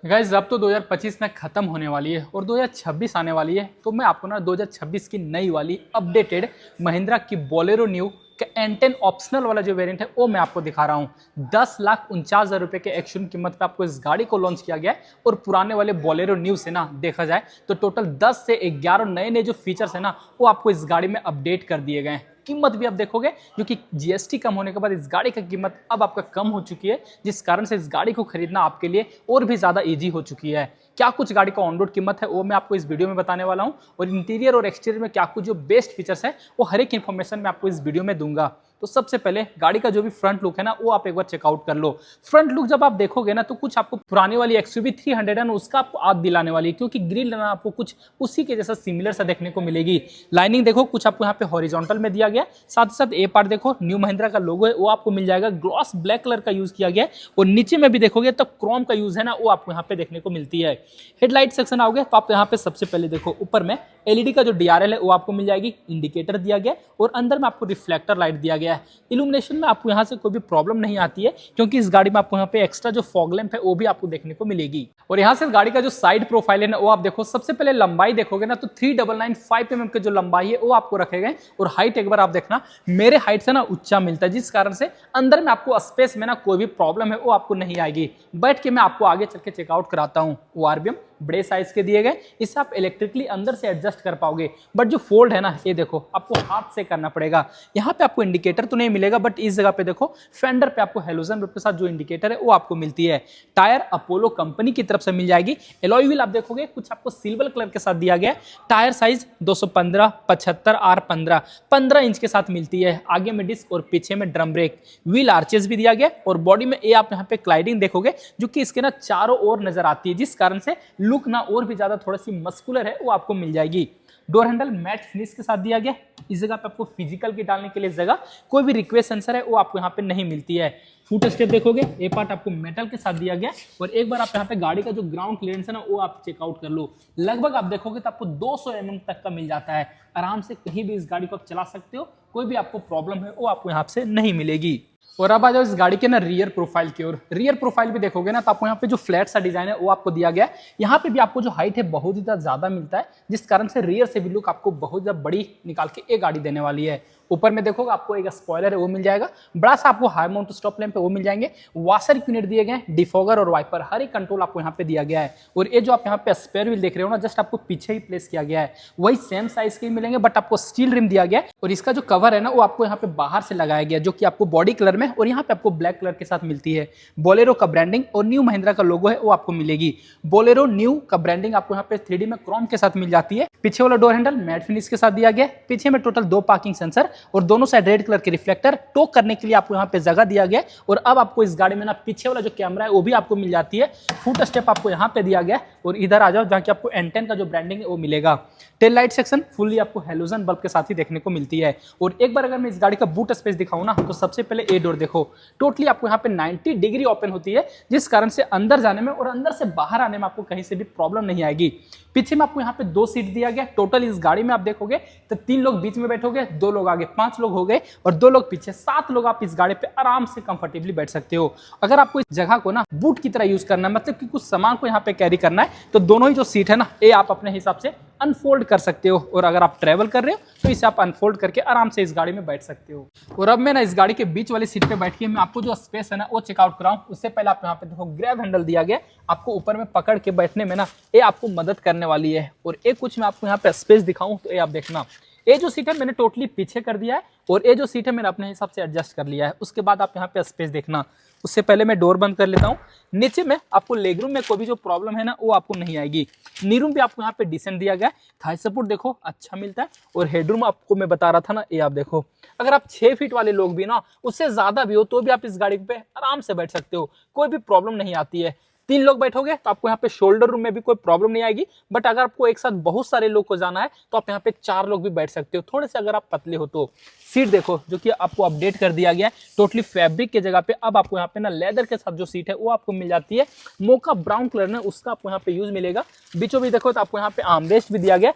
Guys अब तो 2025 में ख़त्म होने वाली है और 2026 आने वाली है। तो मैं आपको ना 2026 की नई वाली अपडेटेड महिंद्रा की बोलेरो न्यू का N10 ऑप्शनल वाला जो वेरिएंट है वो मैं आपको दिखा रहा हूँ। 10,49,000 रुपये के एक्शन कीमत पे आपको इस गाड़ी को लॉन्च किया गया है। और पुराने वाले बोलेरो न्यू से ना देखा जाए तो टोटल 10 से 11 नए नए जो फीचर्स है ना वो आपको इस गाड़ी में अपडेट कर दिए गए हैं। कीमत भी आप देखोगे क्योंकि जीएसटी कम होने के बाद इस गाड़ी की कीमत अब आपका कम हो चुकी है, जिस कारण से इस गाड़ी को खरीदना आपके लिए और भी ज़्यादा इजी हो चुकी है। क्या कुछ गाड़ी का ऑन रोड कीमत है वो मैं आपको इस वीडियो में बताने वाला हूं, और इंटीरियर और एक्सटीरियर में क्या कुछ जो बेस्ट फीचर्स है वो हर एक इन्फॉर्मेशन मैं आपको इस वीडियो में दूंगा। तो सबसे पहले गाड़ी का जो भी फ्रंट लुक है ना वो आप एक बार चेकआउट कर लो। फ्रंट लुक जब आप देखोगे ना तो कुछ आपको पुरानी वाली XUV 300 है ना उसका आपको याद दिलाने वाली है, क्योंकि ग्रिल ना आपको कुछ उसी के जैसा सिमिलर सा देखने को मिलेगी। लाइनिंग देखो कुछ आपको यहाँ पे हॉरिजॉन्टल में दिया गया, साथ ही साथ ए पार्ट देखो न्यू महिंद्रा का लोगो है वो आपको मिल जाएगा। ग्लॉस ब्लैक कलर का यूज किया गया है और नीचे में भी देखोगे तो क्रोम का यूज है ना वो आपको यहाँ पे देखने को मिलती है। हेडलाइट सेक्शन आओगे तो आप यहाँ पे सबसे पहले देखो ऊपर में LED का जो DRL है वो आपको मिल जाएगी, इंडिकेटर दिया गया और अंदर में आपको रिफ्लेक्टर लाइट दिया गया है। इल्यूमिनेशन में आपको यहाँ से कोई भी प्रॉब्लम नहीं आती है, क्योंकि इस गाड़ी में आपको यहाँ पे एक्स्ट्रा जो फॉग लैंप है वो भी आपको देखने को मिलेगी। और यहाँ से गाड़ी का जो साइड प्रोफाइल है ना वो आप देखो, सबसे पहले लंबाई देखोगे ना तो 3995 mm के जो लंबाई है वो आपको रखे गए। और हाइट एक बार आप देखना मेरे हाइट से ना ऊंचा मिलता है, जिस कारण से अंदर में आपको स्पेस में ना कोई भी प्रॉब्लम है वो आपको नहीं आएगी। बैठ के मैं आपको आगे चल के चेकआउट कराता हूँ। ORVM बड़े साइज के दिए गए, इससे आप इलेक्ट्रिकली अंदर से एडजस्ट कर पाओगे। बट जो फोल्ड है ना ये देखो आपको हाथ से करना पड़ेगा। यहाँ पे आपको इंडिकेटर तो नहीं मिलेगा, बट इस जगह पे देखो फेंडर पे आपको हेलोजन के साथ जो इंडिकेटर है वो आपको मिलती है। टायर अपोलो कंपनी की तरफ से मिल जाएगी। एलॉय व्हील आप देखोगे कुछ आपको सिल्वर कलर के साथ दिया गया है। टायर साइज 215 75 R15 15 इंच के साथ मिलती है। आगे में डिस्क और पीछे में ड्रम ब्रेक, व्हील आर्चेस भी दिया गया और बॉडी में ये आप यहाँ पे क्लाइडिंग देखोगे जो कि इसके ना चारों ओर नजर आती है, जिस कारण से लुक ना और भी ज्यादा थोड़ी सी मस्कुलर है वो आपको मिल जाएगी। डोर हैंडल मैट फिनिश के साथ दिया गया। इस जगह पे आपको फिजिकल की डालने के लिए जगह कोई भी रिक्वेस्ट सेंसर है वो आपको यहाँ पे नहीं मिलती है। फुट स्टेप देखोगे ये पार्ट आपको मेटल के साथ दिया गया। और एक बार आप यहाँ पे गाड़ी का जो ग्राउंड क्लियरेंस है ना वो आप चेकआउट कर लो। लगभग आप देखोगे तो आपको 200 mm तक का मिल जाता है। आराम से कहीं भी इस गाड़ी को आप चला सकते हो, कोई भी आपको प्रॉब्लम है वो आपको यहाँ से नहीं मिलेगी। और अब आ जाओ इस गाड़ी के ना रियर प्रोफाइल की ओर। रियर प्रोफाइल भी देखोगे ना तो आपको यहाँ पे जो फ्लैट सा डिजाइन है वो आपको दिया गया है। यहाँ पे भी आपको जो हाइट है बहुत ही ज्यादा मिलता है, जिस कारण से रियर से भी लुक आपको बहुत ज्यादा बड़ी निकाल के एक गाड़ी देने वाली है। ऊपर में देखोगे आपको एक स्पॉइलर है वो मिल जाएगा, बड़ा सा आपको हाई माउंट स्टॉप लैंप है वो मिल जाएंगे। वॉशर यूनिट दिए गए, डिफॉगर और वाइपर हर एक कंट्रोल आपको यहाँ पे दिया गया है। और ये जो आप यहाँ पे स्पेयर व्हील देख रहे हो ना जस्ट आपको पीछे ही प्लेस किया गया है, वही सेम साइज के मिलेंगे, बट आपको स्टील रिम दिया गया है। और इसका जो कवर है ना वो आपको यहाँ पे बाहर से लगाया गया जो कि आपको बॉडी कलर में और यहाँ पे आपको ब्लैक कलर के साथ मिलती है। बोलेरो का ब्रांडिंग और न्यू महिंद्रा का लोगो है वो आपको मिलेगी। बोलेरो न्यू का ब्रांडिंग आपको यहाँ पे 3D में क्रोम के साथ मिल जाती है। पीछे वाला डोर हैंडल मैट फिनिश के साथ दिया गया। पीछे में टोटल 2 पार्किंग सेंसर और दोनों साइड रेड कलर के रिफ्लेक्टर टो करने के लिए आपको यहाँ पे जगह दिया गया। और अब आपको इस गाड़ी में ना पीछे वाला जो कैमरा है वो भी आपको मिल जाती है। फुट स्टेप आपको यहाँ पे दिया गया। और इधर आ जाओ जहाँ की आपको N10 का जो ब्रांडिंग है वो मिलेगा। टेल लाइट सेक्शन फुल्ली आपको हेलोजन बल्ब के साथ ही देखने को मिलती है। और एक बार अगर मैं इस गाड़ी का बूट स्पेस दिखाऊं ना तो सबसे पहले ए डोर देखो, टोटली आपको यहाँ पे 90 डिग्री ओपन होती है, जिस कारण से अंदर जाने में और अंदर से बाहर आने में आपको कहीं से भी प्रॉब्लम नहीं आएगी। पीछे में आपको यहाँ पे 2 सीट दिया गया। टोटल इस गाड़ी में आप देखोगे तो 3 लोग बीच में बैठोगे, 2 लोग आगे, 5 लोग हो गए और 2 लोग पीछे, 7 लोग आप इस गाड़ी पे आराम से कंफर्टेबली बैठ सकते हो। अगर आपको इस जगह को ना बूट की तरह यूज करना है, मतलब कि कुछ सामान को यहाँ पे कैरी करना है, तो दोनों ही जो सीट है ना ये आप अपने हिसाब से अनफोल्ड कर सकते हो। और अगर आप ट्रैवल कर रहे हो तो इसे आप अनफोल्ड करके आराम से इस गाड़ी में बैठ सकते हो। और अब मैं ना इस गाड़ी के बीच वाली सीट पे बैठ के मैं आपको जो स्पेस है ना वो चेकआउट कराऊं उससे पहले आप यहाँ पे देखो ग्रैब हैंडल दिया गया। आपको ऊपर में पकड़ के बैठने में ना ये आपको मदद करने वाली है। और एक कुछ मैं आपको यहाँ पे स्पेस दिखाऊं तो ये आप देखना, ये जो सीट है मैंने टोटली पीछे कर दिया है और ये जो सीट है मैंने अपने हिसाब से एडजस्ट कर लिया है। उसके बाद आप यहाँ पे स्पेस देखना। उससे पहले मैं डोर बंद कर लेता हूँ। नीचे में आपको लेग रूम में कोई भी जो प्रॉब्लम है ना वो आपको नहीं आएगी। नी रूम भी आपको यहाँ पे डिसेंट दिया गया है। थाई सपोर्ट देखो अच्छा मिलता है। और हेडरूम आपको मैं बता रहा था ना ये आप देखो, अगर आप 6 फीट वाले लोग भी ना उससे ज्यादा भी हो तो भी आप इस गाड़ी पे आराम से बैठ सकते हो, कोई भी प्रॉब्लम नहीं आती है। 3 लोग बैठोगे तो आपको यहाँ पे शोल्डर रूम में भी कोई प्रॉब्लम नहीं आएगी। बट अगर आपको एक साथ बहुत सारे लोग को जाना है तो आप यहाँ पे 4 लोग भी बैठ सकते हो, थोड़े से अगर आप पतले हो तो। सीट देखो जो कि आपको अपडेट कर दिया गया है, टोटली फैब्रिक के जगह पे अब आपको यहाँ पे ना लेदर के साथ जो सीट है वो आपको मिल जाती है। मोका ब्राउन कलर में उसका आपको यहाँ पे यूज मिलेगा। बीचों बीच देखो तो आपको यहाँ पे आर्मरेस्ट भी दिया गया।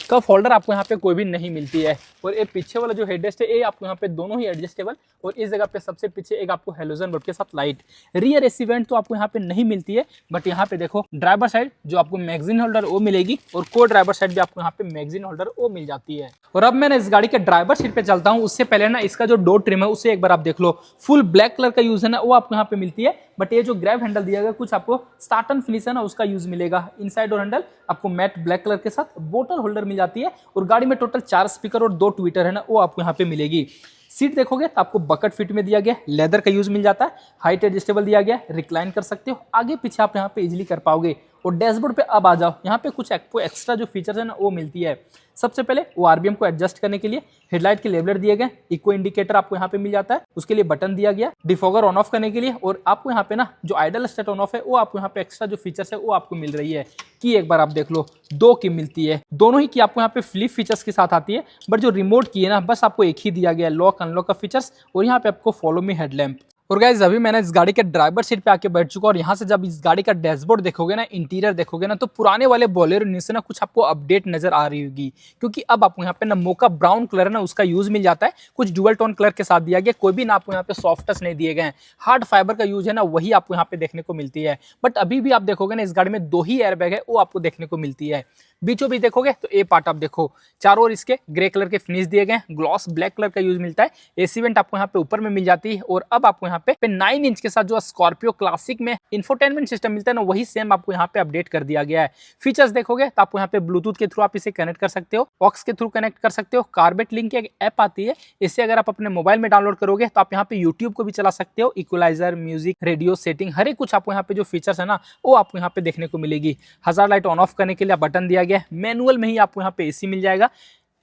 कप होल्डर आपको यहाँ पे कोई भी नहीं मिलती है। और ये पीछे वाला जो हेडरेस्ट है ये आपको यहाँ पे दोनों ही एडजस्टेबल, और इस जगह पे सबसे पीछे एक आपको हेलोजन बल्ब के साथ लाइट। रियर एसी वेंट तो आपको यहाँ पे नहीं मिलती है, बट यहाँ पे देखो ड्राइवर साइड जो आपको मैगजीन होल्डर वो मिलेगी, और को ड्राइवर साइड भी आपको यहाँ पे मैगजीन होल्डर वो मिल जाती है। और अब मैं इस गाड़ी के ड्राइवर सीट पे चलता हूँ, उससे पहले ना इसका जो डोर ट्रिम है उसे एक बार आप देख लो। फुल ब्लैक कलर का यूज है ना वो आपको यहाँ पे मिलती है, बट ये जो ग्रैब हैंडल दिया गया कुछ आपको स्टार्टन फिनिश है ना उसका यूज मिलेगा। इनसाइड और हैंडल आपको मैट ब्लैक कलर के साथ बोतल होल्डर मिल जाती है, और गाड़ी में टोटल 4 स्पीकर और 2 ट्विटर है ना वो आपको यहाँ पे मिलेगी। सीट देखोगे तो आपको बकेट फिट में दिया गया, लेदर का यूज मिल जाता है, हाइट एडजस्टेबल दिया गया, रिक्लाइन कर सकते हो, आगे पीछे आप यहाँ पे इजीली कर पाओगे। और डैशबोर्ड पे अब आ जाओ, यहाँ पे कुछ एक्स्ट्रा जो फीचर्स है ना वो मिलती है। सबसे पहले वो आरबीएम को एडजस्ट करने के लिए हेडलाइट के लेबलर दिए गए, इको इंडिकेटर आपको यहाँ पे मिल जाता है, उसके लिए बटन दिया गया, डिफॉगर ऑन ऑफ करने के लिए, और आपको यहाँ पे ना जो आइडल स्टेट ऑन ऑफ है वो आपको यहाँ पे एक्स्ट्रा जो फीचर्स है वो आपको मिल रही है। की एक बार आप देख लो 2 की मिलती है, दोनों ही की आपको यहाँ पे फ्लिप फीचर्स के साथ आती है, बट जो रिमोट की है ना बस आपको एक ही दिया गया है, लॉक अनलॉक का फीचर्स, और यहाँ पे आपको फॉलो मी हेडलैम्प। और गाइस अभी मैंने इस गाड़ी के ड्राइवर सीट पे आके बैठ चुका, और यहाँ से जब इस गाड़ी का डैशबोर्ड देखोगे ना, इंटीरियर देखोगे ना, तो पुराने वाले बोलेरो न्यू से ना कुछ आपको अपडेट नजर आ रही होगी, क्योंकि अब आपको यहाँ पे ना मोका ब्राउन कलर है ना उसका यूज मिल जाता है, कुछ डुअल टोन कलर के साथ दिया गया, कोई भी ना आपको यहाँ पे सॉफ्ट टच नहीं दिए गए हैं, हार्ड फाइबर का यूज है ना वही आपको यहाँ पे देखने को मिलती है। बट अभी भी आप देखोगे ना इस गाड़ी में 2 ही एयरबैग है वो आपको देखने को मिलती है। बीचों बीच देखोगे तो ए पार्ट आप देखो, चारों ओर इसके ग्रे कलर के फिनिश दिए गए, ग्लॉस ब्लैक कलर का यूज मिलता है, एसी वेंट आपको यहाँ पे ऊपर में मिल जाती है, और अब आपको यहाँ पे 9 इंच के साथ जो स्कॉर्पियो क्लासिक में इंफोटेनमेंट सिस्टम मिलता है ना वही सेम आपको यहाँ पे अपडेट कर दिया गया है। फीचर्स देखोगे तो आपको यहाँ पे ब्लूटूथ के थ्रू आप इसे कनेक्ट कर सकते हो, ऑक्स के थ्रू कनेक्ट कर सकते हो, कार्बेट लिंक की एक ऐप आती है, इसे अगर आप अपने मोबाइल में डाउनलोड करोगे तो आप यहाँ पे यूट्यूब को भी चला सकते हो, इक्वलाइजर, म्यूजिक, रेडियो सेटिंग, हर एक कुछ आपको यहाँ पे जो फीचर्स है ना वो आपको यहाँ पे देखने को मिलेगी। हजार लाइट ऑन ऑफ करने के लिए बटन दिया गया है, मैनुअल में ही आपको यहाँ पे एसी मिल जाएगा,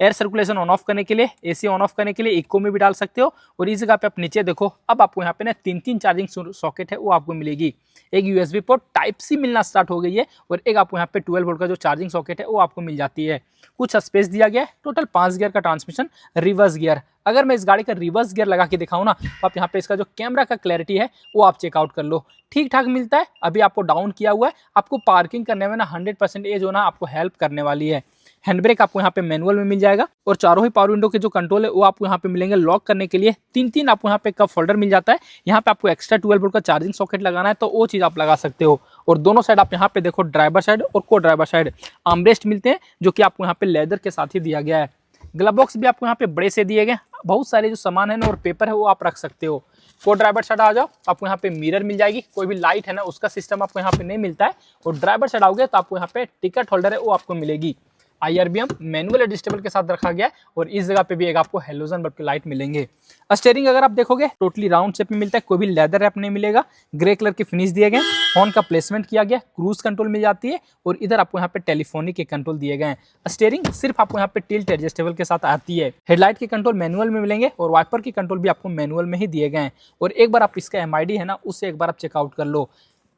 एयर सर्कुलेशन ऑन ऑफ करने के लिए, एसी ऑन ऑफ करने के लिए इको में भी डाल सकते हो। और इस जगह पे आप नीचे देखो, अब आपको यहाँ पे ना 3 चार्जिंग सॉकेट है वो आपको मिलेगी, एक यूएसबी पोर्ट टाइप सी मिलना स्टार्ट हो गई है, और एक आपको यहाँ पे 12 वोल्ट का जो चार्जिंग सॉकेट है वो आपको मिल जाती है। कुछ स्पेस दिया गया है, टोटल 5 गियर का ट्रांसमिशन, रिवर्स गियर। अगर मैं इस गाड़ी का रिवर्स गियर लगा के दिखाऊं ना तो आप यहाँ पे इसका जो कैमरा का क्लैरिटी है वो आप चेकआउट कर लो, ठीक ठाक मिलता है। अभी आपको डाउन किया हुआ है, आपको पार्किंग करने में ना 100% ये जो ना आपको हेल्प करने वाली है। हैंड ब्रेक आपको यहाँ पे मैनुअल में मिल जाएगा, और चारों ही पावर विंडो के जो कंट्रोल है वो आपको यहाँ पे मिलेंगे। लॉक करने के लिए 3 आपको यहाँ पे कप होल्डर मिल जाता है, यहाँ पे आपको एक्स्ट्रा 12 वोल्ट का चार्जिंग सॉकेट लगाना है तो वो चीज आप लगा सकते हो। और दोनों साइड आप यहाँ पे देखो, ड्राइवर साइड और को ड्राइवर साइड आर्मरेस्ट मिलते हैं, जो कि आपको यहाँ पे लेदर के साथ ही दिया गया है। ग्लव बॉक्स भी आपको यहाँ पे बड़े से दिए गए, बहुत सारे जो सामान है ना और पेपर है वो आप रख सकते हो। को ड्राइवर साइड आ जाओ, आपको यहाँ पे मिरर मिल जाएगी, कोई भी लाइट है ना उसका सिस्टम आपको यहाँ पे नहीं मिलता है। और ड्राइवर साइड आओगे तो आपको यहाँ पे टिकट होल्डर है वो आपको मिलेगी, IRBM मैनुअल एडजस्टेबल के साथ रखा गया है, और इस जगह पे भी एक आपको हेलोजन बल्ब की लाइट मिलेंगे। स्टीयरिंग अगर आप देखोगे टोटली राउंड शेप में मिलता है, कोई भी लेदर रैप नहीं मिलेगा, ग्रे कलर के फिनिश दिए गए, हॉर्न का प्लेसमेंट किया गया, क्रूज कंट्रोल मिल जाती है, और इधर आपको यहाँ पे टेलीफोनिक के कंट्रोल दिए गए हैं। स्टीयरिंग सिर्फ आपको यहाँ पे टिल्ट एडजस्टेबल के साथ आती है। हेडलाइट के कंट्रोल मैनुअल में मिलेंगे, और वाइपर के कंट्रोल भी आपको मैनुअल में ही दिए गए हैं। और एक बार आप इसका MID है ना उससे एक बार आप चेकआउट कर लो,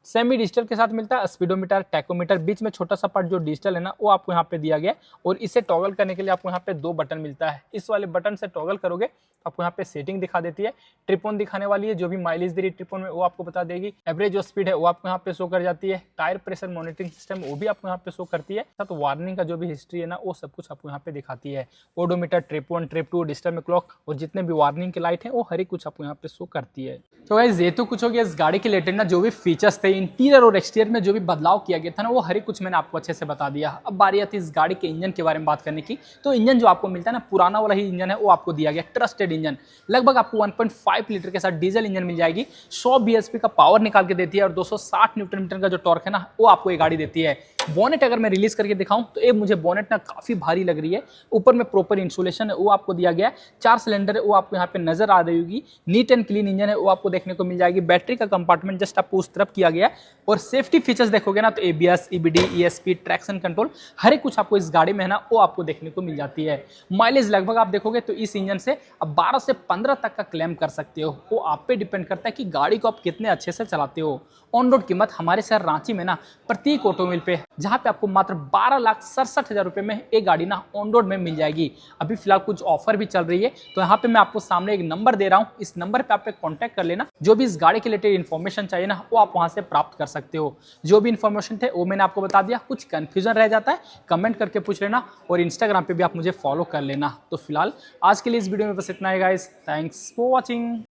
सेमी डिजिटल के साथ मिलता है, स्पीडोमीटर, टैकोमीटर, बीच में छोटा सा पार्ट जो डिजिटल है ना वो आपको यहाँ पे दिया गया है। और इसे टॉगल करने के लिए आपको यहाँ पे 2 बटन मिलता है, इस वाले बटन से टॉगल करोगे तो आपको यहाँ पे सेटिंग दिखा देती है, ट्रिपोन दिखाने वाली है, जो भी माइलेज दे रही ट्रिपोन में वो आपको बता देगी, एवरेज जो स्पीड है वो आपको यहाँ पे शो कर जाती है, टायर प्रेशर मॉनिटरिंग सिस्टम वो भी आपको यहाँ पे शो करती है, साथ वार्निंग का जो भी हिस्ट्री है ना वो सब कुछ आपको यहाँ पे दिखाती है। ओडोमीटर, ट्रिप 1, ट्रिप 2, डिजिटल में क्लॉक, और जितने भी वार्निंग के लाइट है वो हर एक कुछ आपको यहाँ पे शो करती है। तो गाइस ये तो कुछ हो गया इस गाड़ी के रिलेटेड ना, जो भी फीचर्स थे, इंटीरियर और एक्सटीरियर में जो भी बदलाव किया गया था ना वो हर एक कुछ मैंने आपको अच्छे से बता दिया। अब बारी आती है इस गाड़ी के इंजन के बारे में बात करने की। तो इंजन जो आपको मिलता है ना पुराना वाला ही इंजन है वो आपको दिया गया, ट्रस्टेड इंजन। लगभग आपको 1.5 लीटर के साथ डीजल इंजन मिल जाएगी, 100 bhp का पावर निकाल के देती है, और 260 न्यूटन मीटर का जो टॉर्क है ना वो आपको ये गाड़ी देती है। बोनेट अगर मैं रिलीज करके दिखाऊं तो ये मुझे बोनेट ना काफी भारी लग रही है, ऊपर में प्रॉपर इंसुलेशन है वो आपको दिया गया है, 4 सिलेंडर है वो आपको यहाँ पे नजर आ रही होगी, नीट एंड क्लीन इंजन है वो आपको देखने को मिल जाएगी। बैटरी का कंपार्टमेंट जस्ट आपको उस तरफ किया गया है। और सेफ्टी फीचर्स देखोगे ना तो ABS, EBD, ESP, traction control हर एक कुछ आपको इस गाड़ी में है ना वो आपको देखने को मिल जाती है। माइलेज लगभग आप देखोगे तो इस इंजन से अब 12 से 15 तक का क्लेम कर सकते हो, वो आप पे डिपेंड करता है कि गाड़ी को आप कितने अच्छे से चलाते हो। ऑन रोड कीमत हमारे शहर रांची में ना प्रत्येक ऑटोमोबाइल पे जहाँ पे आपको मात्र 12,67,000 रुपये में एक गाड़ी ना ऑन रोड में मिल जाएगी। अभी फिलहाल कुछ ऑफर भी चल रही है, तो यहाँ पे मैं आपको सामने एक नंबर दे रहा हूँ, इस नंबर पे आप कॉन्टैक्ट कर लेना। जो भी इस गाड़ी के रिलेटेड इन्फॉर्मेशन चाहिए ना वो आप वहाँ से प्राप्त कर सकते हो। जो भी इन्फॉर्मेशन थे वो मैंने आपको बता दिया, कुछ कन्फ्यूजन रह जाता है कमेंट करके पूछ लेना, और इंस्टाग्राम पे भी आप मुझे फॉलो कर लेना। तो फिलहाल आज के लिए इस वीडियो में बस इतना है गाइस, थैंक्स फॉर वॉचिंग।